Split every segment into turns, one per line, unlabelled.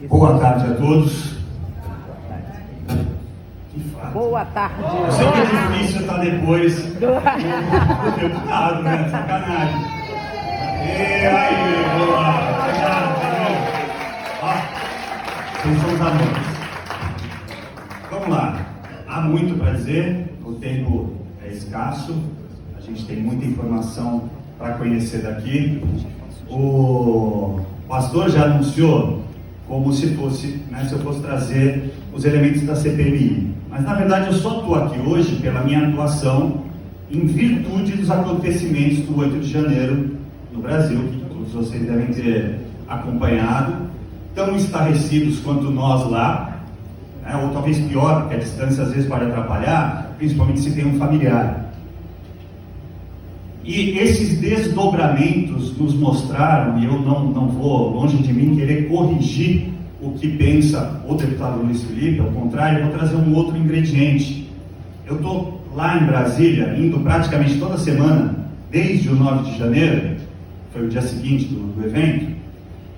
Boa tarde a todos.
Boa tarde.
Eu sei que é difícil estar depois do deputado, né? Sacanagem. E aí, boa. Vocês são os alunos. Vamos lá. Há muito para dizer, o tempo é escasso, a gente tem muita informação para conhecer daqui. O pastor já anunciou como se fosse, se eu fosse trazer os elementos da CPMI. Mas na verdade eu só estou aqui hoje pela minha atuação em virtude dos acontecimentos do 8 de janeiro no Brasil, que todos vocês devem ter acompanhado, tão estarrecidos quanto nós lá, ou talvez pior, porque a distância às vezes pode atrapalhar, principalmente se tem um familiar. E esses desdobramentos nos mostraram, e eu não vou longe de mim querer corrigir o que pensa o deputado Luiz Felipe, ao contrário, eu vou trazer um outro ingrediente. Eu estou lá em Brasília, indo praticamente toda semana, desde o 9 de janeiro, foi o dia seguinte do evento,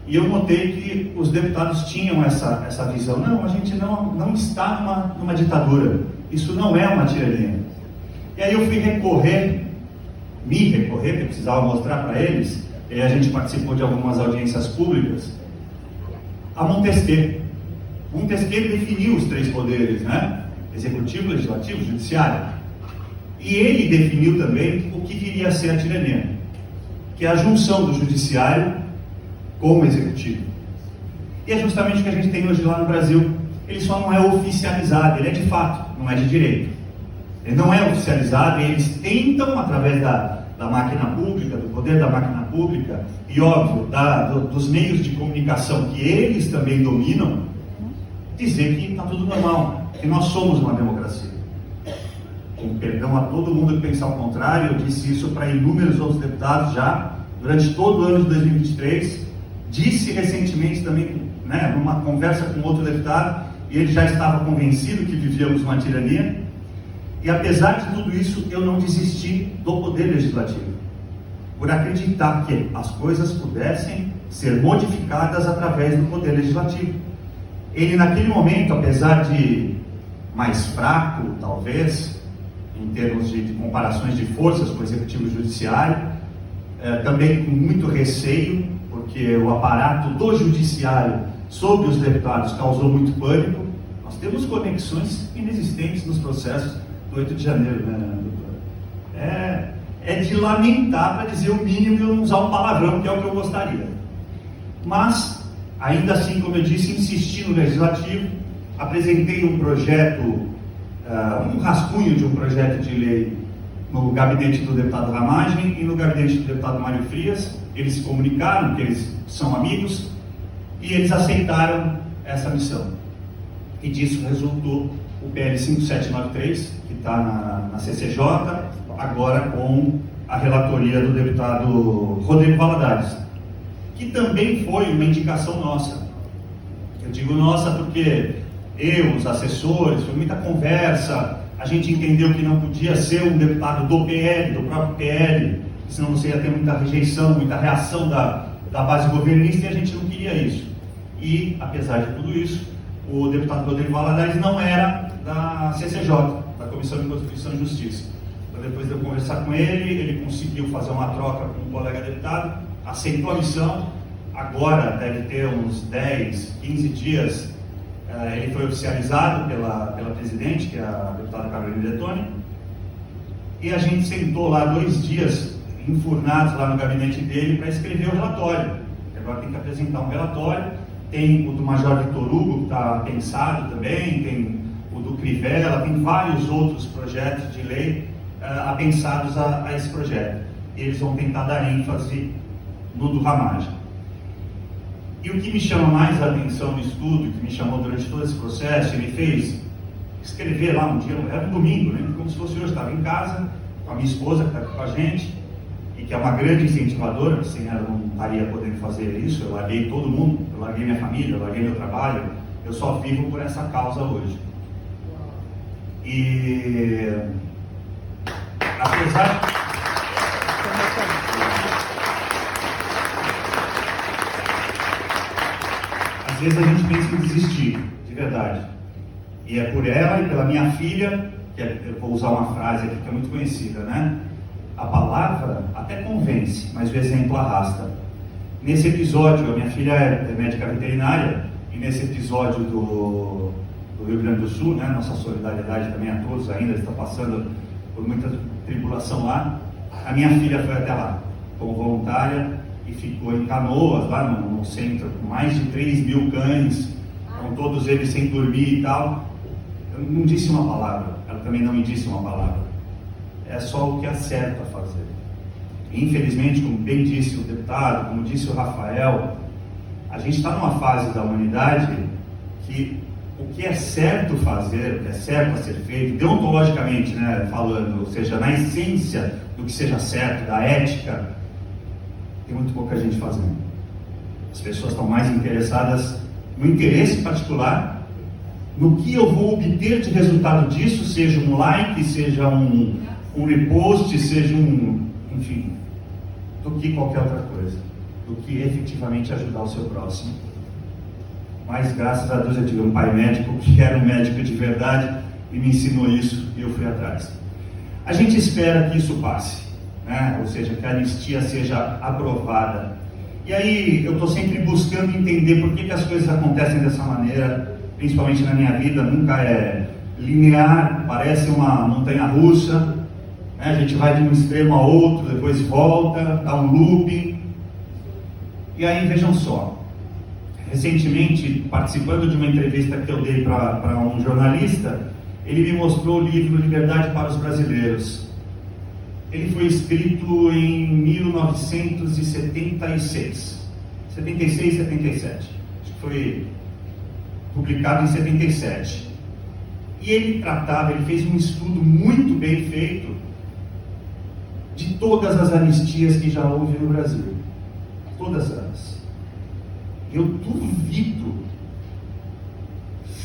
e eu notei que os deputados tinham essa visão. Não, a gente não está numa ditadura, isso não é uma tirania. E aí eu fui me recorrer, que eu precisava mostrar para eles, e a gente participou de algumas audiências públicas, a Montesquieu. Montesquieu definiu os três poderes, executivo, legislativo, judiciário. E ele definiu também o que viria a ser a tirania, que é a junção do judiciário com o executivo. E é justamente o que a gente tem hoje lá no Brasil. Ele só não é oficializado, ele é de fato, não é de direito. Ele não é oficializado, e eles tentam, através da máquina pública, do poder da máquina pública, e óbvio, dos meios de comunicação que eles também dominam, dizer que está tudo normal, que nós somos uma democracia. Com perdão a todo mundo que pensa ao contrário, eu disse isso para inúmeros outros deputados já, durante todo o ano de 2023, disse recentemente também, numa conversa com outro deputado, e ele já estava convencido que vivíamos uma tirania. E apesar de tudo isso, eu não desisti do poder legislativo, por acreditar que as coisas pudessem ser modificadas através do poder legislativo. Ele naquele momento, apesar de mais fraco, talvez, em termos de comparações de forças com o executivo e judiciário, também com muito receio, porque o aparato do judiciário sobre os deputados causou muito pânico. Nós temos conexões inexistentes nos processos do 8 de janeiro, doutora? É de lamentar, para dizer o mínimo, e eu não usar um palavrão, que é o que eu gostaria. Mas, ainda assim, como eu disse, insisti no legislativo, apresentei um projeto, um rascunho de um projeto de lei no gabinete do deputado Ramagem e no gabinete do deputado Mário Frias. Eles se comunicaram, que eles são amigos, e eles aceitaram essa missão. E disso resultou o PL 5793, que está na CCJ, agora com a relatoria do deputado Rodrigo Valadares, que também foi uma indicação nossa. Eu digo nossa porque eu, os assessores, foi muita conversa, a gente entendeu que não podia ser um deputado do PL, do próprio PL, senão você ia ter muita rejeição, muita reação da base governista, e a gente não queria isso. E, apesar de tudo isso, o deputado Rodrigo Valadares não era da CCJ, da Comissão de Constituição e Justiça. Então, depois de eu conversar com ele conseguiu fazer uma troca com um colega deputado, aceitou a missão. Agora deve ter uns 10, 15 dias, ele foi oficializado pela presidente, que é a deputada Carolina Detoni, e a gente sentou lá 2 dias enfurnados lá no gabinete dele para escrever o relatório. Agora tem que apresentar um relatório. Tem o do Major Vitor Hugo, que está pensado também, tem o do Crivella, tem vários outros projetos de lei apensados a esse projeto. E eles vão tentar dar ênfase no do Ramagem. E o que me chama mais a atenção no estudo, que me chamou durante todo esse processo, ele fez escrever lá um dia, era um domingo, como se fosse hoje, estava em casa, com a minha esposa, que está aqui com a gente, e que é uma grande incentivadora, que sem ela não estaria podendo fazer isso. Eu larguei todo mundo, eu larguei minha família, eu larguei meu trabalho, eu só vivo por essa causa hoje. E apesar Às vezes a gente pensa em desistir, de verdade. E é por ela e pela minha filha, eu vou usar uma frase aqui que é muito conhecida, né? A palavra até convence, mas o exemplo arrasta. Nesse episódio, a minha filha é médica veterinária, e nesse episódio do Rio Grande do Sul, né, nossa solidariedade também a todos ainda, estão passando por muita tribulação lá, a minha filha foi até lá, como voluntária, e ficou em Canoas, lá no centro, com mais de 3 mil cães, com todos eles sem dormir e tal. Eu não disse uma palavra, ela também não me disse uma palavra. É só o que é certo a fazer. Infelizmente, como bem disse o deputado, como disse o Rafael, a gente está numa fase da humanidade que o que é certo fazer, o que é certo a ser feito, deontologicamente, né, falando, ou seja, na essência do que seja certo, da ética, tem muito pouca gente fazendo. As pessoas estão mais interessadas no interesse particular, no que eu vou obter de resultado disso, seja um like, seja um repost, seja enfim, do que qualquer outra coisa, do que efetivamente ajudar o seu próximo. Mas graças a Deus eu tive um pai médico que era um médico de verdade e me ensinou isso e eu fui atrás. A gente espera que isso passe, né? Ou seja, que a anistia seja aprovada. E aí eu estou sempre buscando entender por que as coisas acontecem dessa maneira, principalmente na minha vida, nunca é linear, parece uma montanha-russa, né? A gente vai de um extremo a outro, depois volta, dá um looping. E aí vejam só, recentemente, participando de uma entrevista que eu dei para um jornalista, ele me mostrou o livro Liberdade para os Brasileiros. Ele foi escrito em 1976, 76, 77. Acho que foi publicado em 77. E ele fez um estudo muito bem feito de todas as anistias que já houve no Brasil. Todas elas. Eu duvido,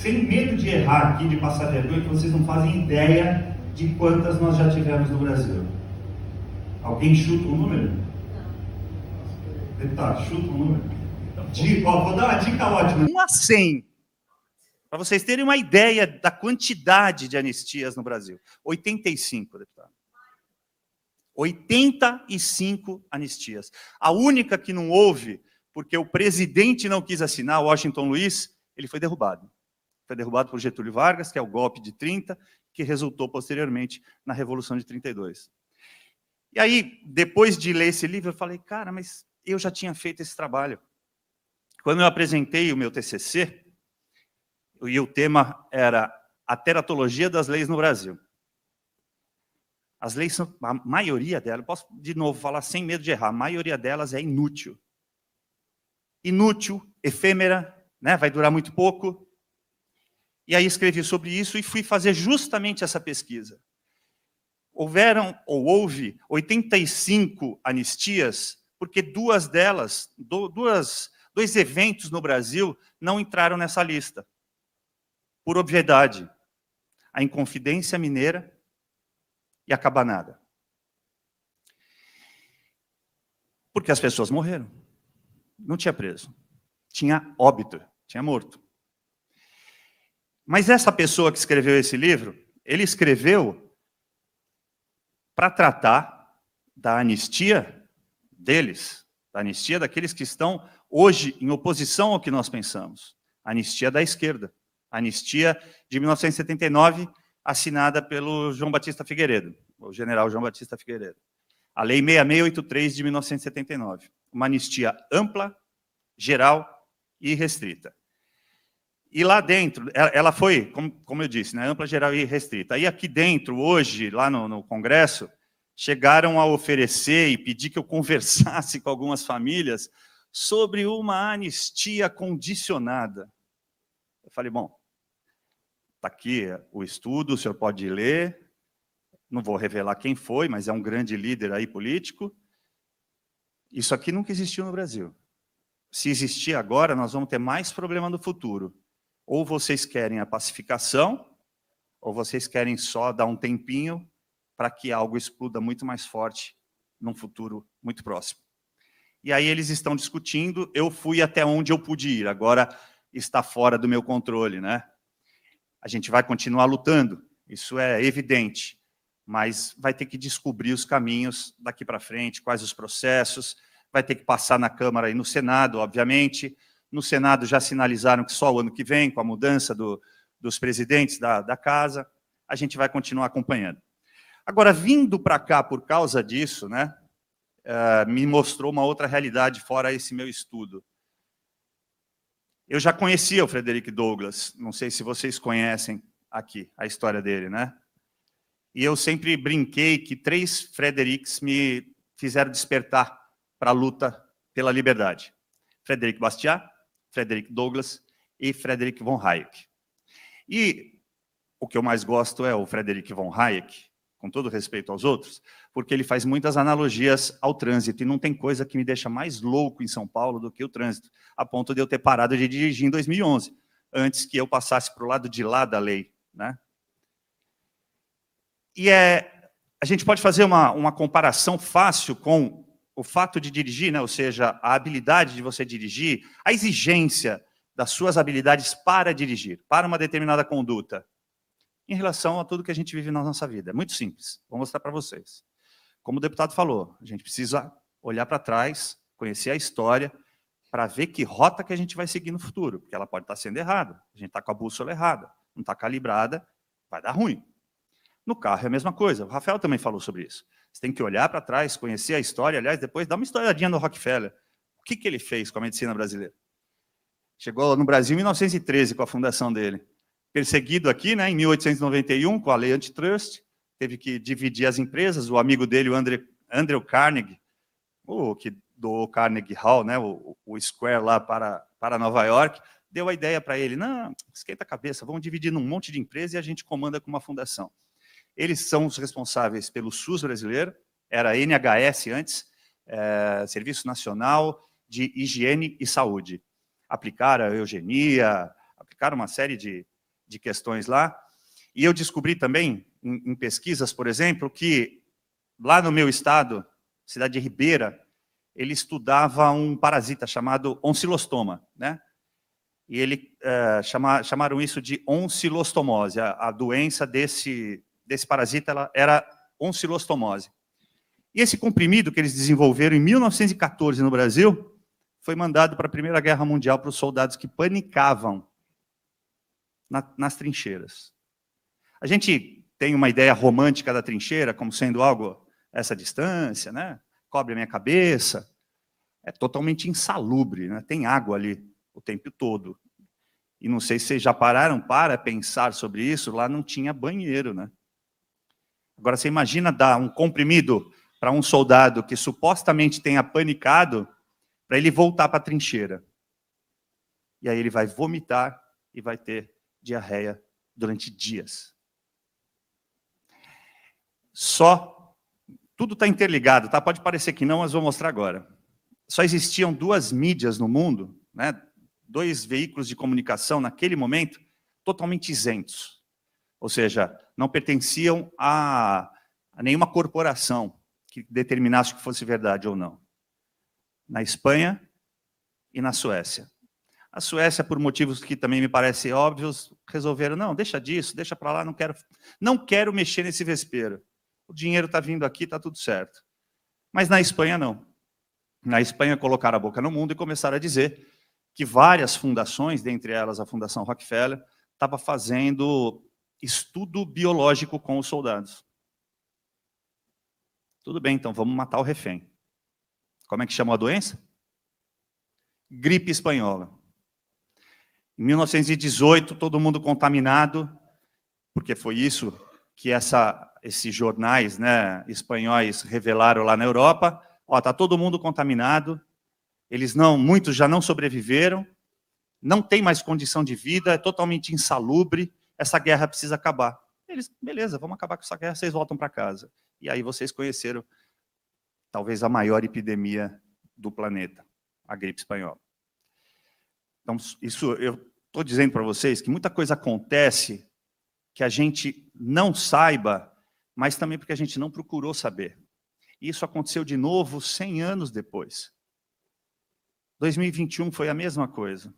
sem medo de errar aqui, de passar vergonha, que vocês não fazem ideia de quantas nós já tivemos no Brasil. Alguém chuta um número? Não. Deputado, chuta um número. Vou dar uma dica ótima.
1 a 100. Para vocês terem uma ideia da quantidade de anistias no Brasil. 85, deputado. 85 anistias. A única que não houve, porque o presidente não quis assinar, Washington Luiz, ele foi derrubado. Foi derrubado por Getúlio Vargas, que é o golpe de 30, que resultou posteriormente na Revolução de 32. E aí, depois de ler esse livro, eu falei, cara, mas eu já tinha feito esse trabalho. Quando eu apresentei o meu TCC, e o tema era a teratologia das leis no Brasil. As leis, a maioria delas, posso de novo falar sem medo de errar, a maioria delas é inútil. Inútil, efêmera, né? Vai durar muito pouco. E aí escrevi sobre isso e fui fazer justamente essa pesquisa. Houve 85 anistias, porque dois eventos no Brasil não entraram nessa lista. Por obviedade, a Inconfidência Mineira e a Cabanada. Porque as pessoas morreram. Não tinha preso. Tinha óbito, tinha morto. Mas essa pessoa que escreveu esse livro, ele escreveu para tratar da anistia deles, da anistia daqueles que estão hoje em oposição ao que nós pensamos. A anistia da esquerda. A anistia de 1979, assinada pelo João Batista Figueiredo, o general João Batista Figueiredo. A Lei 6683 de 1979. Uma anistia ampla, geral e restrita. E lá dentro, ela foi, como eu disse, né, ampla, geral e restrita. Aí aqui dentro, hoje, lá no Congresso, chegaram a oferecer e pedir que eu conversasse com algumas famílias sobre uma anistia condicionada. Eu falei, bom, está aqui o estudo, o senhor pode ler, não vou revelar quem foi, mas é um grande líder aí político. Isso aqui nunca existiu no Brasil. Se existir agora, nós vamos ter mais problema no futuro. Ou vocês querem a pacificação, ou vocês querem só dar um tempinho para que algo exploda muito mais forte num futuro muito próximo. E aí eles estão discutindo, eu fui até onde eu pude ir. Agora, está fora do meu controle, né? A gente vai continuar lutando, isso é evidente, mas vai ter que descobrir os caminhos daqui para frente, quais os processos, vai ter que passar na Câmara e no Senado, obviamente. No Senado já sinalizaram que só o ano que vem, com a mudança dos presidentes da casa, a gente vai continuar acompanhando. Agora, vindo para cá por causa disso, né, me mostrou uma outra realidade fora esse meu estudo. Eu já conhecia o Frederick Douglass, não sei se vocês conhecem aqui a história dele, né? E eu sempre brinquei que 3 Fredericks me fizeram despertar para a luta pela liberdade. Frederick Bastiat, Frederick Douglass e Frederick von Hayek. E o que eu mais gosto é o Frederick von Hayek, com todo respeito aos outros, porque ele faz muitas analogias ao trânsito, e não tem coisa que me deixa mais louco em São Paulo do que o trânsito, a ponto de eu ter parado de dirigir em 2011, antes que eu passasse para o lado de lá da lei, né? E a gente pode fazer uma comparação fácil com o fato de dirigir, né? Ou seja, a habilidade de você dirigir, a exigência das suas habilidades para dirigir, para uma determinada conduta, em relação a tudo que a gente vive na nossa vida. É muito simples, vou mostrar para vocês. Como o deputado falou, a gente precisa olhar para trás, conhecer a história, para ver que rota que a gente vai seguir no futuro, porque ela pode estar sendo errada, a gente está com a bússola errada, não está calibrada, vai dar ruim. No carro é a mesma coisa, o Rafael também falou sobre isso. Você tem que olhar para trás, conhecer a história, aliás, depois dá uma historiadinha no Rockefeller. O que ele fez com a medicina brasileira? Chegou no Brasil em 1913, com a fundação dele. Perseguido aqui, né, em 1891, com a lei antitrust, teve que dividir as empresas. O amigo dele, o Andrew Carnegie, que doou Carnegie Hall, né, o Square lá para Nova York, deu a ideia para ele, não, esquenta a cabeça, vamos dividir num monte de empresas e a gente comanda com uma fundação. Eles são os responsáveis pelo SUS brasileiro, era NHS antes, Serviço Nacional de Higiene e Saúde. Aplicaram a eugenia, aplicaram uma série de questões lá. E eu descobri também, em pesquisas, por exemplo, que lá no meu estado, cidade de Ribeira, ele estudava um parasita chamado oncilostoma, né? E ele chamaram isso de oncilostomose. A doença desse parasita era oncilostomose. E esse comprimido que eles desenvolveram em 1914 no Brasil foi mandado para a Primeira Guerra Mundial para os soldados que panicavam nas trincheiras. A gente tem uma ideia romântica da trincheira como sendo algo essa distância, né? Cobre a minha cabeça. É totalmente insalubre, né? Tem água ali o tempo todo. E não sei se vocês já pararam para pensar sobre isso, lá não tinha banheiro, né? Agora, você imagina dar um comprimido para um soldado que supostamente tenha panicado, para ele voltar para a trincheira. E aí ele vai vomitar e vai ter diarreia durante dias. Tudo está interligado, tá? Pode parecer que não, mas vou mostrar agora. Só existiam 2 mídias no mundo, né? 2 veículos de comunicação naquele momento totalmente isentos. Ou seja, não pertenciam a nenhuma corporação que determinasse que fosse verdade ou não. Na Espanha e na Suécia. A Suécia, por motivos que também me parecem óbvios, resolveram, não, deixa disso, deixa para lá, não quero mexer nesse vespeiro. O dinheiro está vindo aqui, está tudo certo. Mas na Espanha, não. Na Espanha, colocaram a boca no mundo e começaram a dizer que várias fundações, dentre elas a Fundação Rockefeller, estava fazendo estudo biológico com os soldados. Tudo bem, então vamos matar o refém. Como é que chama a doença? Gripe espanhola. Em 1918, todo mundo contaminado, porque foi isso que esses jornais, né, espanhóis revelaram lá na Europa. Está todo mundo contaminado, muitos já não sobreviveram, não tem mais condição de vida, é totalmente insalubre, essa guerra precisa acabar. Eles, beleza, vamos acabar com essa guerra, vocês voltam para casa. E aí vocês conheceram talvez a maior epidemia do planeta, a gripe espanhola. Então, eu estou dizendo para vocês que muita coisa acontece que a gente não saiba, mas também porque a gente não procurou saber. E isso aconteceu de novo 100 anos depois. 2021 foi a mesma coisa.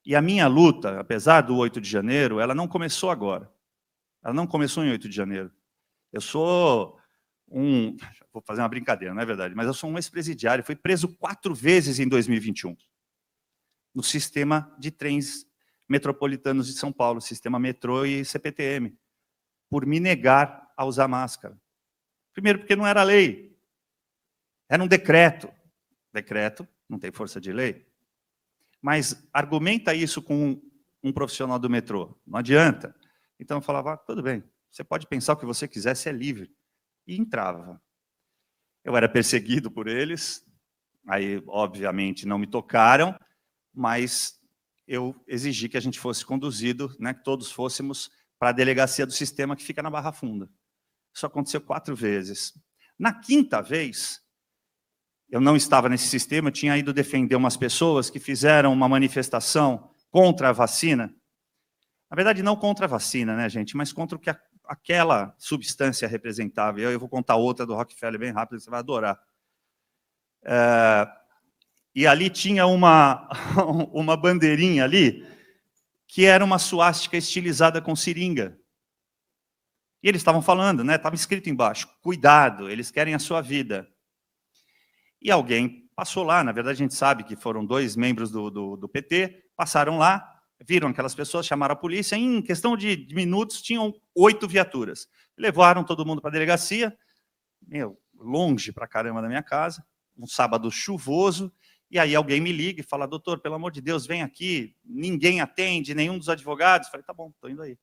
E a minha luta, apesar do 8 de janeiro, ela não começou agora. Ela não começou em 8 de janeiro. Eu sou vou fazer uma brincadeira, não é verdade, mas eu sou um ex-presidiário, fui preso 4 vezes em 2021, no sistema de trens metropolitanos de São Paulo, sistema metrô e CPTM, por me negar a usar máscara. Primeiro, porque não era lei, era um decreto. Decreto não tem força de lei. Mas argumenta isso com um profissional do metrô, não adianta. Então eu falava, tudo bem, você pode pensar o que você quiser, você é livre. E entrava. Eu era perseguido por eles, aí obviamente não me tocaram, mas eu exigi que a gente fosse conduzido, né, que todos fôssemos para a delegacia do sistema que fica na Barra Funda. Isso aconteceu 4 vezes. Na 5ª vez, eu não estava nesse sistema, eu tinha ido defender umas pessoas que fizeram uma manifestação contra a vacina. Na verdade, não contra a vacina, né, gente, mas contra o que aquela substância representava. Eu vou contar outra do Rockefeller bem rápido, você vai adorar. E ali tinha uma bandeirinha ali, que era uma suástica estilizada com seringa. E eles estavam falando, né? Estava escrito embaixo, cuidado, eles querem a sua vida. E alguém passou lá, na verdade a gente sabe que foram 2 membros do PT, passaram lá, viram aquelas pessoas, chamaram a polícia, em questão de minutos tinham 8 viaturas. Levaram todo mundo para a delegacia, longe pra caramba da minha casa, um sábado chuvoso, e aí alguém me liga e fala, doutor, pelo amor de Deus, vem aqui, ninguém atende, nenhum dos advogados. Falei, tá bom, estou indo aí.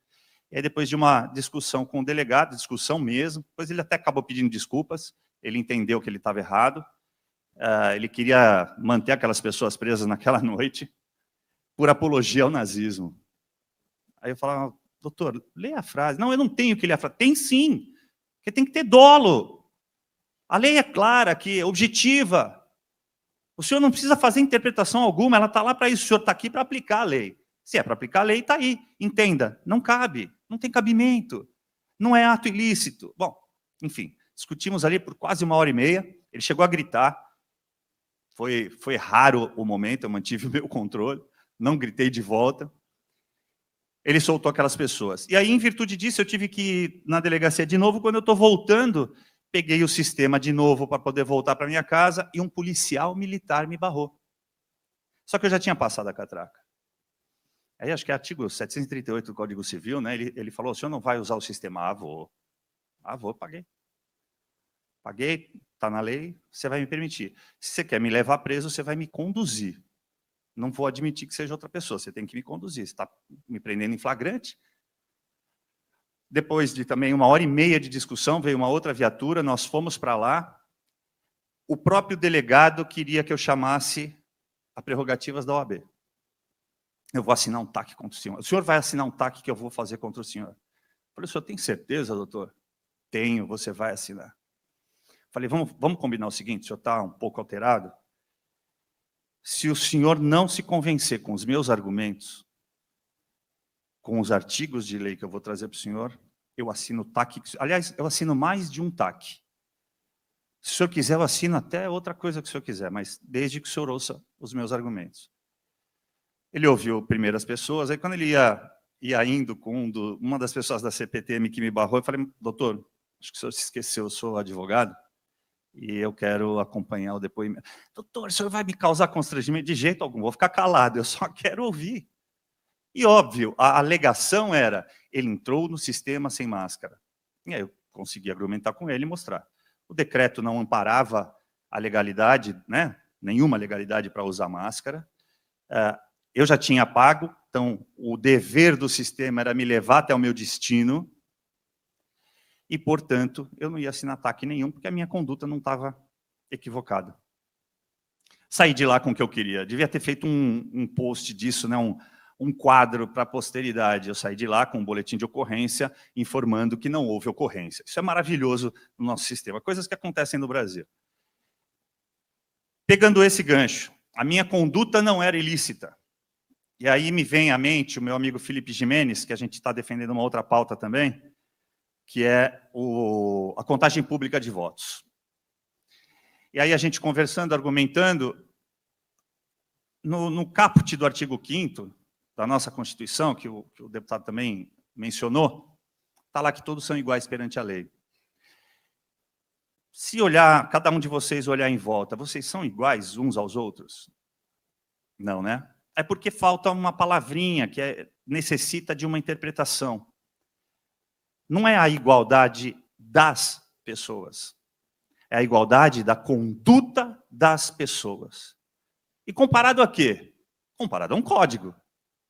E aí depois de uma discussão com o delegado, discussão mesmo, depois ele até acabou pedindo desculpas, ele entendeu que ele estava errado, ele queria manter aquelas pessoas presas naquela noite, por apologia ao nazismo. Aí eu falava, doutor, leia a frase. Não, eu não tenho que ler a frase. Tem sim, porque tem que ter dolo. A lei é clara aqui, objetiva. O senhor não precisa fazer interpretação alguma, ela está lá para isso, o senhor está aqui para aplicar a lei. Se é para aplicar a lei, está aí. Entenda, não cabe, não tem cabimento, não é ato ilícito. Bom, enfim, discutimos ali por quase 1h30, ele chegou a gritar, foi raro o momento, eu mantive o meu controle, não gritei de volta. Ele soltou aquelas pessoas. E aí, em virtude disso, eu tive que ir na delegacia de novo. Quando eu estou voltando, peguei o sistema de novo para poder voltar para minha casa e um policial militar me barrou. Só que eu já tinha passado a catraca. Aí, acho que é artigo 738 do Código Civil, né? Ele falou, o senhor não vai usar o sistema? Ah, vou. Ah, vou, paguei. Paguei, está na lei, você vai me permitir. Se você quer me levar preso, você vai me conduzir. Não vou admitir que seja outra pessoa, você tem que me conduzir. Você está me prendendo em flagrante. Depois de também 1h30 de discussão, veio uma outra viatura, nós fomos para lá. O próprio delegado queria que eu chamasse a prerrogativas da OAB. Eu vou assinar um TAC contra o senhor. O senhor vai assinar um TAC que eu vou fazer contra o senhor. Eu falei, o senhor tem certeza, doutor? Tenho, você vai assinar. Falei, vamos combinar o seguinte, o senhor está um pouco alterado? Se o senhor não se convencer com os meus argumentos, com os artigos de lei que eu vou trazer para o senhor, eu assino o TAC. Aliás, eu assino mais de um TAC. Se o senhor quiser, eu assino até outra coisa que o senhor quiser, mas desde que o senhor ouça os meus argumentos. Ele ouviu primeiro as pessoas, aí quando ele ia indo com uma das pessoas da CPTM que me barrou, eu falei, doutor, acho que o senhor se esqueceu, eu sou advogado, e eu quero acompanhar o depoimento. Doutor, o senhor vai me causar constrangimento? De jeito algum, vou ficar calado, eu só quero ouvir. E óbvio, a alegação era, ele entrou no sistema sem máscara. E aí eu consegui argumentar com ele e mostrar. O decreto não amparava a legalidade, né? Nenhuma legalidade para usar máscara. Eu já tinha pago, então o dever do sistema era me levar até o meu destino, e, portanto, eu não ia assinar TAC nenhum, porque a minha conduta não estava equivocada. Saí de lá com o que eu queria. Devia ter feito um post disso, né? Um quadro para a posteridade. Eu saí de lá com um boletim de ocorrência informando que não houve ocorrência. Isso é maravilhoso no nosso sistema, coisas que acontecem no Brasil. Pegando esse gancho, a minha conduta não era ilícita. E aí me vem à mente o meu amigo Felipe Jimenez, que a gente está defendendo uma outra pauta também, que é a contagem pública de votos. E aí a gente conversando, argumentando, no caput do artigo 5º, da nossa Constituição, que o deputado também mencionou, está lá que todos são iguais perante a lei. Se olhar, cada um de vocês olhar em volta, vocês são iguais uns aos outros? Não, né? É porque falta uma palavrinha que necessita de uma interpretação. Não é a igualdade das pessoas, é a igualdade da conduta das pessoas. E comparado a quê? Comparado a um código.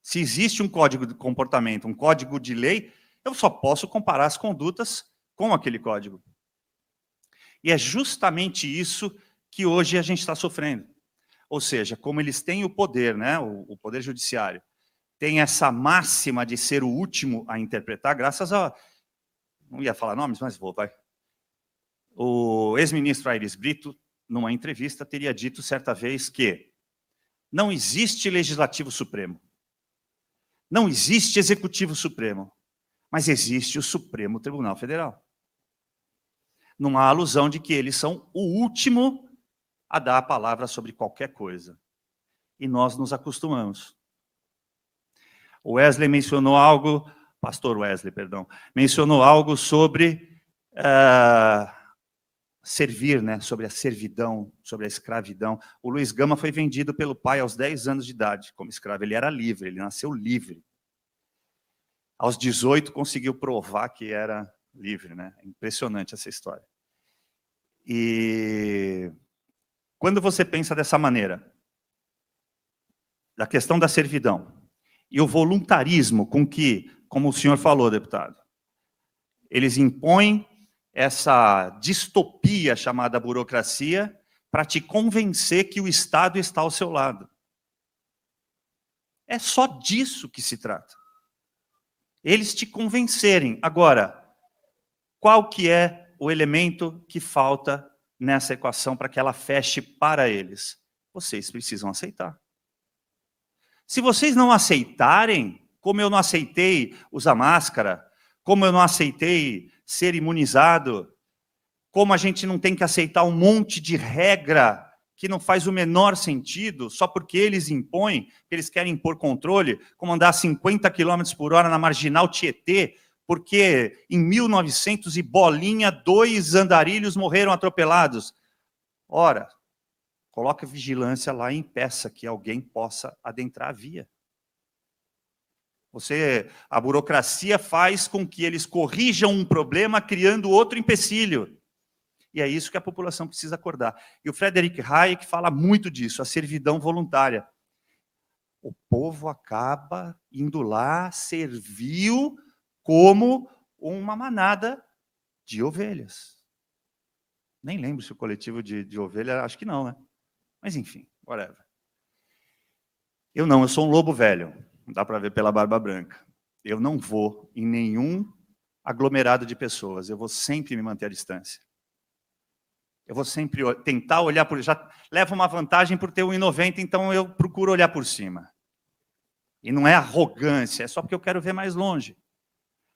Se existe um código de comportamento, um código de lei, eu só posso comparar as condutas com aquele código. E é justamente isso que hoje a gente está sofrendo. Ou seja, como eles têm o poder, né, o poder judiciário, tem essa máxima de ser o último a interpretar, graças a... Não ia falar nomes, mas vou, vai. O ex-ministro Aires Brito, numa entrevista, teria dito certa vez que não existe legislativo supremo, não existe executivo supremo, mas existe o Supremo Tribunal Federal. Não há alusão de que eles são o último a dar a palavra sobre qualquer coisa. E nós nos acostumamos. O Wesley mencionou algo, pastor Wesley, perdão, mencionou algo sobre servir, né, sobre a servidão, sobre a escravidão. O Luiz Gama foi vendido pelo pai aos 10 anos de idade como escravo. Ele era livre, ele nasceu livre. Aos 18 conseguiu provar que era livre, né? É impressionante essa história. E quando você pensa dessa maneira, da questão da servidão, e o voluntarismo com que, como o senhor falou, deputado, eles impõem essa distopia chamada burocracia para te convencer que o Estado está ao seu lado. É só disso que se trata. Eles te convencerem. Agora, qual que é o elemento que falta nessa equação para que ela feche para eles? Vocês precisam aceitar. Se vocês não aceitarem, como eu não aceitei usar máscara, como eu não aceitei ser imunizado, como a gente não tem que aceitar um monte de regra que não faz o menor sentido, só porque eles impõem, que eles querem impor controle, como andar a 50 km por hora na Marginal Tietê, porque em 1900 e bolinha, 2 andarilhos morreram atropelados. Ora, coloca vigilância lá e impeça que alguém possa adentrar a via. A burocracia faz com que eles corrijam um problema criando outro empecilho. E é isso que a população precisa acordar. E o Frederick Hayek fala muito disso, a servidão voluntária. O povo acaba indo lá, serviu como uma manada de ovelhas. Nem lembro se o coletivo de ovelha, acho que não, né? Mas enfim, whatever. Eu sou um lobo velho, dá para ver pela barba branca. Eu não vou em nenhum aglomerado de pessoas, eu vou sempre me manter à distância. Eu vou sempre tentar olhar por... Já levo uma vantagem por ter 1,90, então eu procuro olhar por cima. E não é arrogância, é só porque eu quero ver mais longe.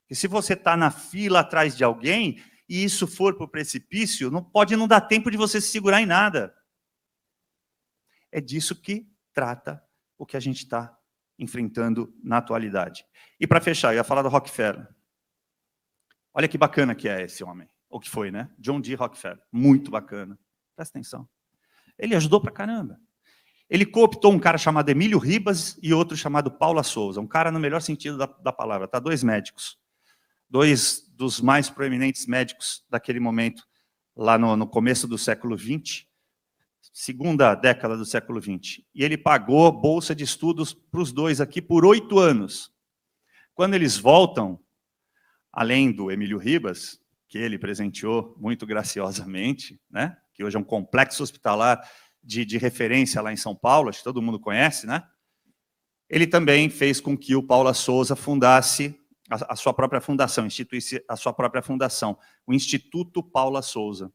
E se você está na fila atrás de alguém, e isso for para o precipício, pode não dar tempo de você se segurar em nada. É disso que trata o que a gente está enfrentando na atualidade. E para fechar, eu ia falar do Rockefeller. Olha que bacana que é esse homem. O que foi, né? John D. Rockefeller. Muito bacana. Presta atenção. Ele ajudou pra caramba. Ele cooptou um cara chamado Emílio Ribas e outro chamado Paula Souza. Um cara no melhor sentido da palavra. Tá? 2 médicos. 2 dos mais proeminentes médicos daquele momento, lá no começo do século XX. Segunda década do século XX. E ele pagou bolsa de estudos para os 2 aqui por 8 anos. Quando eles voltam, além do Emílio Ribas, que ele presenteou muito graciosamente, né? Que hoje é um complexo hospitalar de referência lá em São Paulo, acho que todo mundo conhece, né? Ele também fez com que o Paula Souza fundasse a sua própria fundação, instituísse a sua própria fundação, o Instituto Paula Souza.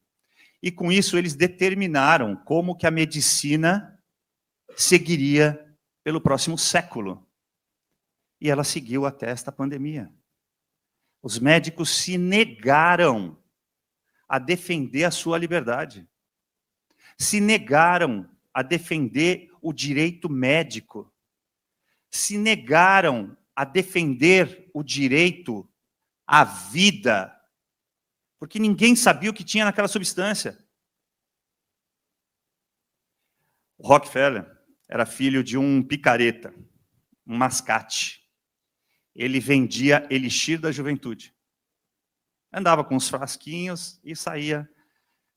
E com isso eles determinaram como que a medicina seguiria pelo próximo século. E ela seguiu até esta pandemia. Os médicos se negaram a defender a sua liberdade. Se negaram a defender o direito médico. se negaram a defender o direito à vida, porque ninguém sabia o que tinha naquela substância. O Rockefeller era filho de um picareta, um mascate. Ele vendia elixir da juventude. Andava com os frasquinhos e saía.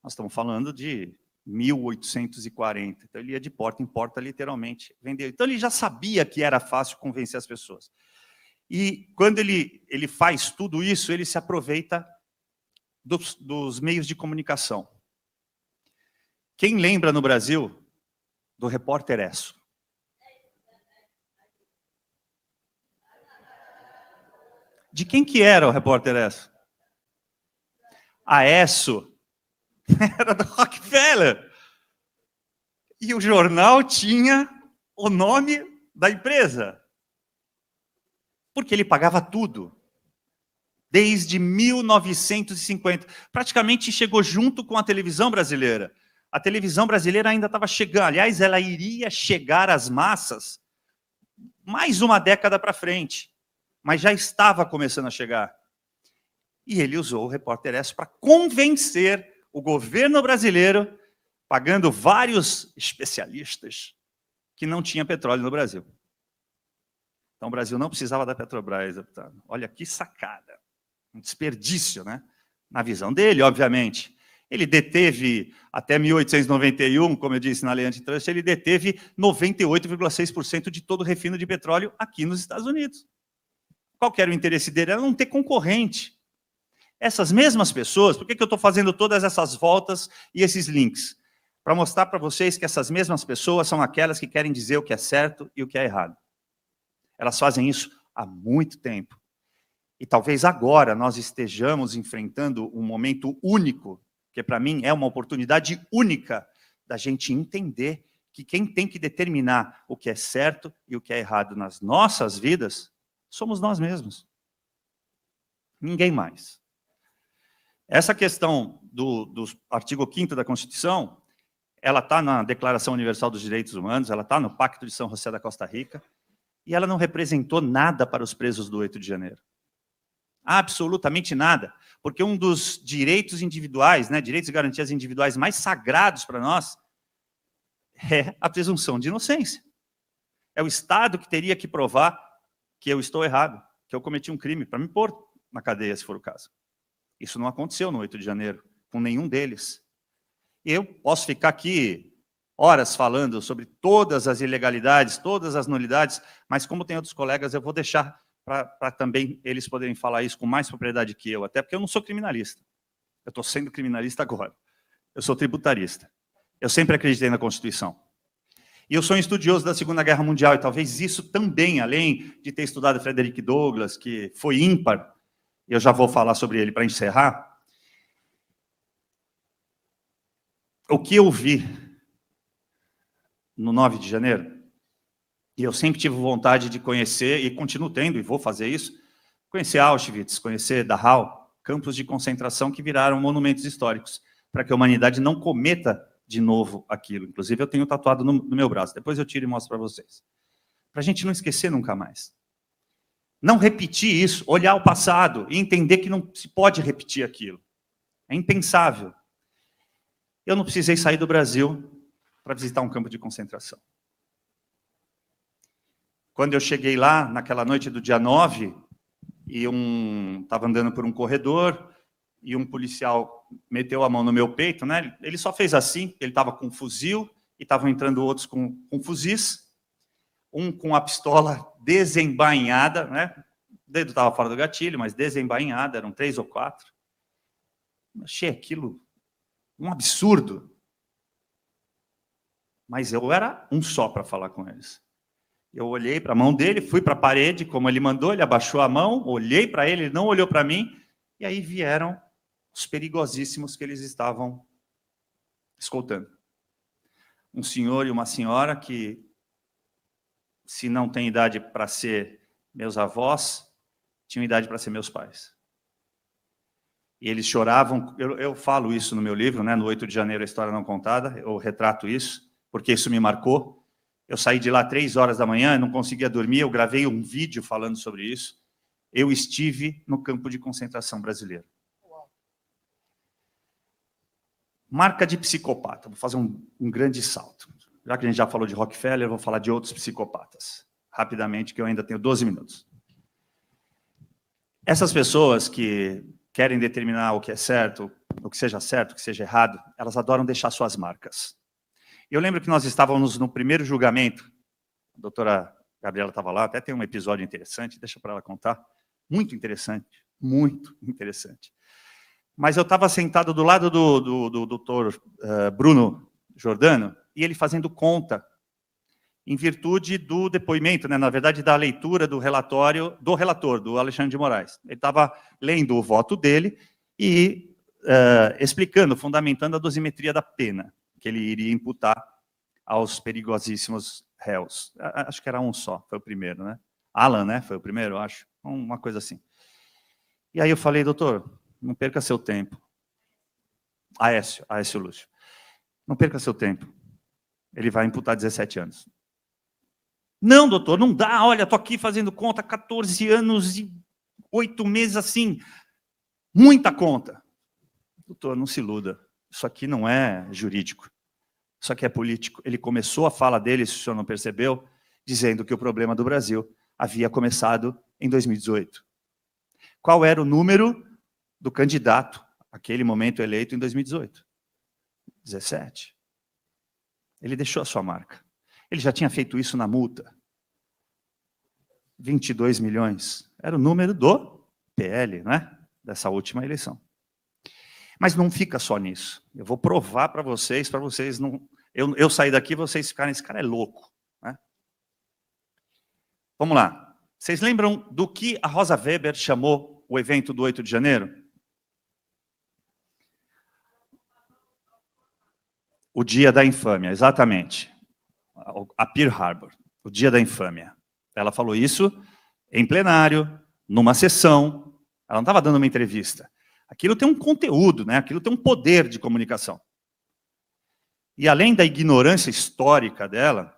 Nós estamos falando de 1840. Então, ele ia de porta em porta, literalmente, vender. Então, ele já sabia que era fácil convencer as pessoas. E, quando ele faz tudo isso, ele se aproveita dos meios de comunicação. Quem lembra no Brasil do repórter Esso? De quem que era o repórter Esso? A Esso era do Rockefeller. E o jornal tinha o nome da empresa. Porque ele pagava tudo. Desde 1950. Praticamente chegou junto com a televisão brasileira. A televisão brasileira ainda estava chegando. Aliás, ela iria chegar às massas mais uma década para frente. Mas já estava começando a chegar. E ele usou o repórter Esso para convencer o governo brasileiro, pagando vários especialistas, que não tinha petróleo no Brasil. Então, o Brasil não precisava da Petrobras, deputado. Olha que sacada. Um desperdício, né? Na visão dele, obviamente. Ele deteve, até 1891, como eu disse na lei antitrust, ele deteve 98,6% de todo o refino de petróleo aqui nos Estados Unidos. Qual que era o interesse dele? Era não ter concorrente. Essas mesmas pessoas, por que eu estou fazendo todas essas voltas e esses links? Para mostrar para vocês que essas mesmas pessoas são aquelas que querem dizer o que é certo e o que é errado. Elas fazem isso há muito tempo. E talvez agora nós estejamos enfrentando um momento único, que para mim é uma oportunidade única da gente entender que quem tem que determinar o que é certo e o que é errado nas nossas vidas somos nós mesmos. Ninguém mais. Essa questão do artigo 5º da Constituição, ela está na Declaração Universal dos Direitos Humanos, ela está no Pacto de São José da Costa Rica, e ela não representou nada para os presos do 8 de janeiro. Absolutamente nada. Porque um dos direitos individuais, né, direitos e garantias individuais mais sagrados para nós, é a presunção de inocência. É o Estado que teria que provar que eu estou errado, que eu cometi um crime, para me pôr na cadeia, se for o caso. Isso não aconteceu no 8 de janeiro, com nenhum deles. Eu posso ficar aqui horas falando sobre todas as ilegalidades, todas as nulidades, mas como tem outros colegas, eu vou deixar para também eles poderem falar isso com mais propriedade que eu, até porque eu não sou criminalista. Eu estou sendo criminalista agora. Eu sou tributarista. Eu sempre acreditei na Constituição. E eu sou um estudioso da Segunda Guerra Mundial, e talvez isso também, além de ter estudado Frederick Douglass, que foi ímpar, eu já vou falar sobre ele para encerrar. O que eu vi no 9 de janeiro, e eu sempre tive vontade de conhecer, e continuo tendo, e vou fazer isso, conhecer Auschwitz, conhecer Dachau, campos de concentração que viraram monumentos históricos, para que a humanidade não cometa de novo aquilo. Inclusive, eu tenho tatuado no meu braço, depois eu tiro e mostro para vocês. Para a gente não esquecer nunca mais. Não repetir isso, olhar o passado e entender que não se pode repetir aquilo. É impensável. Eu não precisei sair do Brasil para visitar um campo de concentração. Quando eu cheguei lá, naquela noite do dia 9, e estava andando por um corredor, e um policial meteu a mão no meu peito, né? Ele só fez assim, ele estava com um fuzil, e estavam entrando outros com fuzis, um com a pistola desembainhada, né? O dedo estava fora do gatilho, mas desembainhada, eram 3 ou 4. Achei aquilo um absurdo. Mas eu era um só para falar com eles. Eu olhei para a mão dele, fui para a parede, como ele mandou, ele abaixou a mão, olhei para ele, ele não olhou para mim, e aí vieram os perigosíssimos que eles estavam escoltando. Um senhor e uma senhora que, se não tem idade para ser meus avós, tinham idade para ser meus pais. E eles choravam, eu falo isso no meu livro, né, no 8 de janeiro, a história não contada, eu retrato isso, porque isso me marcou. Eu saí de lá 3 horas da manhã, não conseguia dormir, eu gravei um vídeo falando sobre isso. Eu estive no campo de concentração brasileiro. Marca de psicopata. Vou fazer um grande salto. Já que a gente já falou de Rockefeller, eu vou falar de outros psicopatas. Rapidamente, que eu ainda tenho 12 minutos. Essas pessoas que querem determinar o que é certo, o que seja errado, elas adoram deixar suas marcas. Eu lembro que nós estávamos no primeiro julgamento, a doutora Gabriela estava lá, até tem um episódio interessante, deixa para ela contar, muito interessante, muito interessante. Mas eu estava sentado do lado do doutor Bruno Giordano, e ele fazendo conta, em virtude do depoimento, né, na verdade, da leitura do relatório do relator, do Alexandre de Moraes. Ele estava lendo o voto dele e explicando, fundamentando a dosimetria da pena que ele iria imputar aos perigosíssimos réus. Acho que era um só, foi o primeiro, né? Alan, né? Foi o primeiro, acho. Uma coisa assim. E aí eu falei, doutor, não perca seu tempo. Aécio Lúcio. Não perca seu tempo. Ele vai imputar 17 anos. Não, doutor, não dá. Olha, estou aqui fazendo conta, 14 anos e 8 meses assim. Muita conta. Doutor, não se iluda. Isso aqui não é jurídico. Isso aqui é político. Ele começou a fala dele, se o senhor não percebeu, dizendo que o problema do Brasil havia começado em 2018. Qual era o número do candidato, aquele momento eleito em 2018? 17. Ele deixou a sua marca. Ele já tinha feito isso na multa. 22 milhões. Era o número do PL, né? Dessa última eleição. Mas não fica só nisso. Eu vou provar para vocês não... Eu sair daqui e vocês ficarem, esse cara é louco. Né? Vamos lá. Vocês lembram do que a Rosa Weber chamou o evento do 8 de janeiro? O dia da infâmia, exatamente. A Pearl Harbor, o dia da infâmia. Ela falou isso em plenário, numa sessão. Ela não estava dando uma entrevista. Aquilo tem um conteúdo, né? Aquilo tem um poder de comunicação. E além da ignorância histórica dela,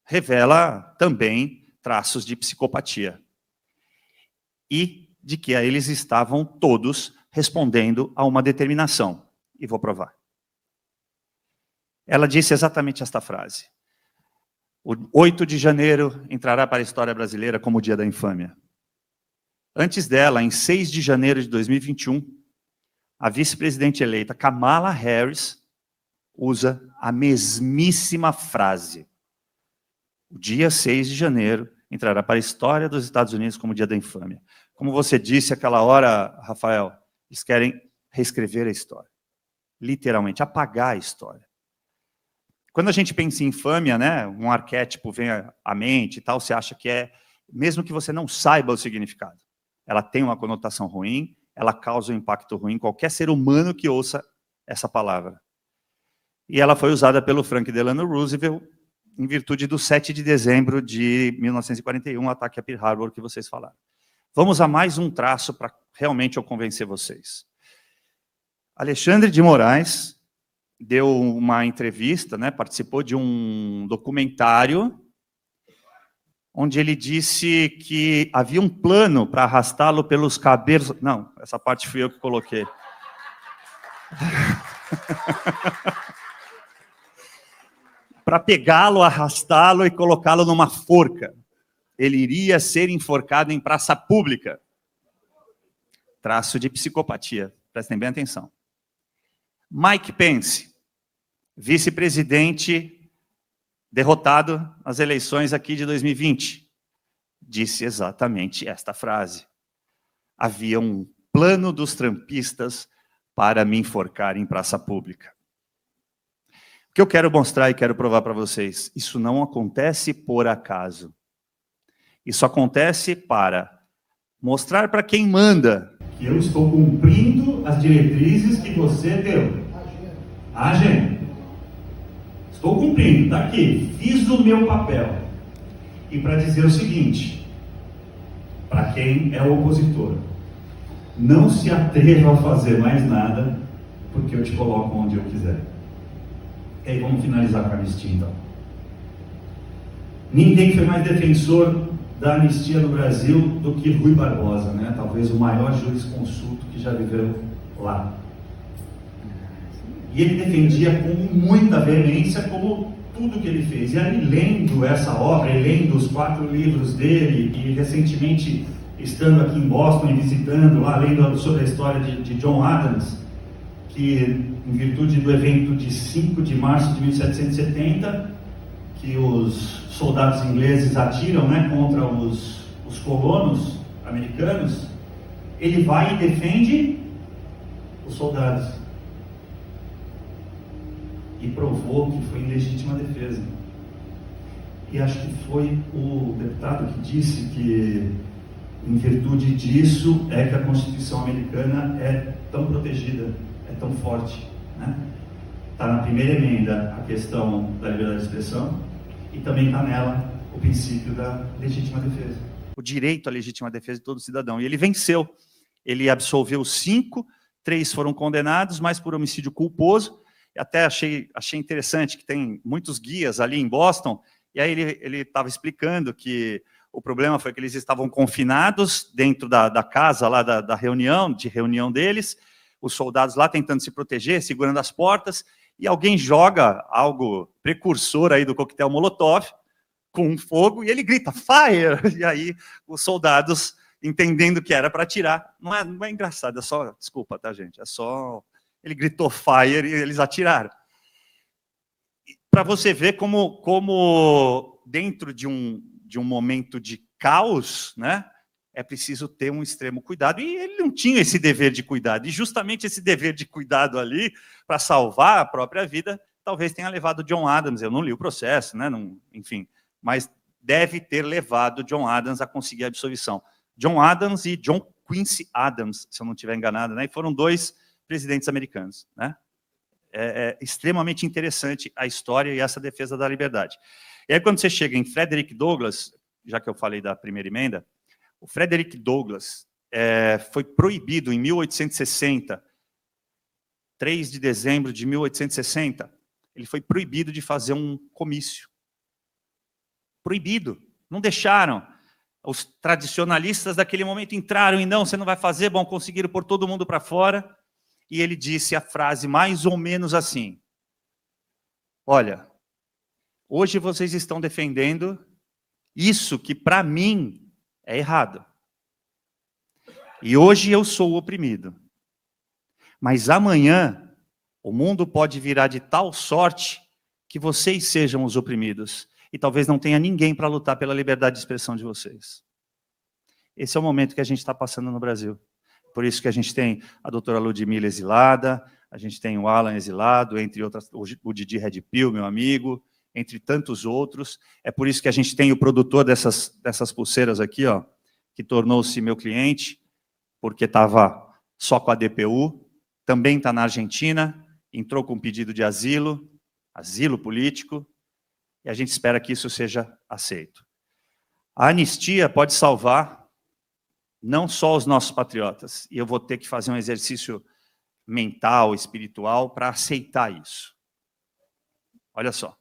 revela também traços de psicopatia. E de que eles estavam todos respondendo a uma determinação. E vou provar. Ela disse exatamente esta frase. O 8 de janeiro entrará para a história brasileira como o dia da infâmia. Antes dela, em 6 de janeiro de 2021, a vice-presidente eleita Kamala Harris usa a mesmíssima frase. O dia 6 de janeiro entrará para a história dos Estados Unidos como o dia da infâmia. Como você disse aquela hora, Rafael, eles querem reescrever a história. Literalmente, apagar a história. Quando a gente pensa em infâmia, né, um arquétipo vem à mente e tal, você acha que é, mesmo que você não saiba o significado, ela tem uma conotação ruim, ela causa um impacto ruim em qualquer ser humano que ouça essa palavra. E ela foi usada pelo Franklin Delano Roosevelt em virtude do 7 de dezembro de 1941, o ataque a Pearl Harbor que vocês falaram. Vamos a mais um traço para realmente eu convencer vocês. Alexandre de Moraes deu uma entrevista, né, participou de um documentário onde ele disse que havia um plano para arrastá-lo pelos cabelos... Não, essa parte fui eu que coloquei. Para pegá-lo, arrastá-lo e colocá-lo numa forca. Ele iria ser enforcado em praça pública. Traço de psicopatia. Prestem bem atenção. Mike Pence, vice-presidente derrotado nas eleições aqui de 2020, disse exatamente esta frase. Havia um plano dos trumpistas para me enforcar em praça pública. O que eu quero mostrar e quero provar para vocês, isso não acontece por acaso. Isso acontece para mostrar para quem manda
que eu estou cumprindo as diretrizes que você deu. Agenda. Estou cumprindo, está aqui. Fiz o meu papel. E para dizer o seguinte, para quem é opositor, não se atreva a fazer mais nada, porque eu te coloco onde eu quiser. E aí vamos finalizar com a anistia, então. Ninguém foi mais defensor da anistia no Brasil do que Rui Barbosa, né? Talvez o maior jurisconsulto que já viveu lá. E ele defendia com muita veemência, como tudo que ele fez. E aí, lendo essa obra, e lendo os 4 livros dele, e recentemente estando aqui em Boston e visitando lá, lendo sobre a história de John Adams, que em virtude do evento de 5 de março de 1770, que os soldados ingleses atiram, né, contra os colonos americanos, ele vai e defende os soldados. E provou que foi em legítima defesa. E acho que foi o deputado que disse que, em virtude disso, é que a Constituição americana é tão protegida, é tão forte, né? Está na primeira emenda a questão da liberdade de expressão e também está nela o princípio da legítima defesa.
O direito à legítima defesa de todo cidadão. E ele venceu. Ele absolveu 5, 3 foram condenados, mas por homicídio culposo. Até achei interessante que tem muitos guias ali em Boston, e aí ele estava explicando que o problema foi que eles estavam confinados dentro da casa lá da reunião deles, os soldados lá tentando se proteger, segurando as portas, e alguém joga algo precursor aí do coquetel Molotov, com fogo, e ele grita, fire! E aí os soldados, entendendo que era para atirar, não é engraçado, é só, desculpa, tá, gente, é só... Ele gritou fire e eles atiraram. Para você ver como dentro de um momento de caos, né, é preciso ter um extremo cuidado. E ele não tinha esse dever de cuidado. E justamente esse dever de cuidado ali, para salvar a própria vida, talvez tenha levado John Adams. Eu não li o processo, né, enfim, mas deve ter levado John Adams a conseguir a absolvição. John Adams e John Quincy Adams, se eu não estiver enganado, né, e foram 2 presidentes americanos, né? É extremamente interessante a história e essa defesa da liberdade. E aí, quando você chega em Frederick Douglass, já que eu falei da primeira emenda, o Frederick Douglass foi proibido em 1860, 3 de dezembro de 1860, ele foi proibido de fazer um comício. Proibido. Não deixaram. Os tradicionalistas daquele momento entraram e não, você não vai fazer, bom, conseguiram pôr todo mundo para fora. E ele disse a frase mais ou menos assim, olha, hoje vocês estão defendendo isso que para mim é errado. E hoje eu sou o oprimido. Mas amanhã o mundo pode virar de tal sorte que vocês sejam os oprimidos. E talvez não tenha ninguém para lutar pela liberdade de expressão de vocês. Esse é o momento que a gente está passando no Brasil. Por isso que a gente tem a doutora Ludmila exilada, a gente tem o Alan exilado, entre outras, o Didi Red Pill, meu amigo, entre tantos outros. É por isso que a gente tem o produtor dessas pulseiras aqui, ó, que tornou-se meu cliente, porque estava só com a DPU, também está na Argentina, entrou com pedido de asilo político, e a gente espera que isso seja aceito. A anistia pode salvar não só os nossos patriotas, e eu vou ter que fazer um exercício mental, espiritual, para aceitar isso. Olha só,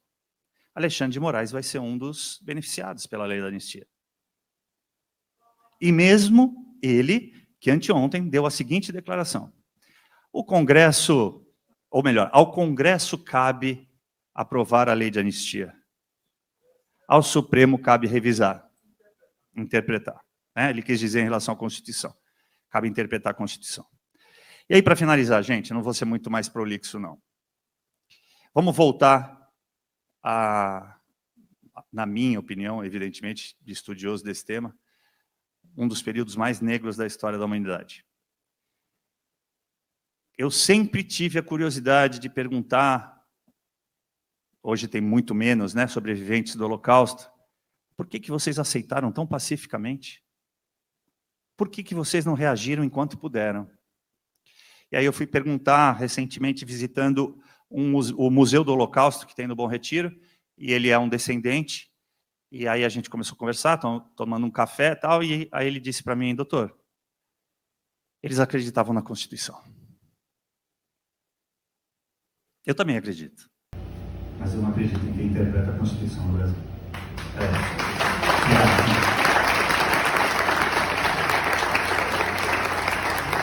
Alexandre de Moraes vai ser um dos beneficiados pela lei da anistia. E mesmo ele, que anteontem deu a seguinte declaração, o Congresso, ou melhor, ao Congresso cabe aprovar a lei de anistia, ao Supremo cabe revisar, interpretar. Ele quis dizer em relação à Constituição. Cabe interpretar a Constituição. E aí, para finalizar, gente, eu não vou ser muito mais prolixo, não. Vamos voltar na minha opinião, evidentemente, de estudioso desse tema, um dos períodos mais negros da história da humanidade. Eu sempre tive a curiosidade de perguntar, hoje tem muito menos, né, sobreviventes do Holocausto, por que vocês aceitaram tão pacificamente? Por que vocês não reagiram enquanto puderam? E aí eu fui perguntar, recentemente, visitando o Museu do Holocausto, que tem no Bom Retiro, e ele é um descendente, e aí a gente começou a conversar, tomando um café e tal, e aí ele disse para mim, doutor, eles acreditavam na Constituição. Eu também acredito.
Mas eu não acredito em quem interpreta a Constituição no Brasil. Obrigado.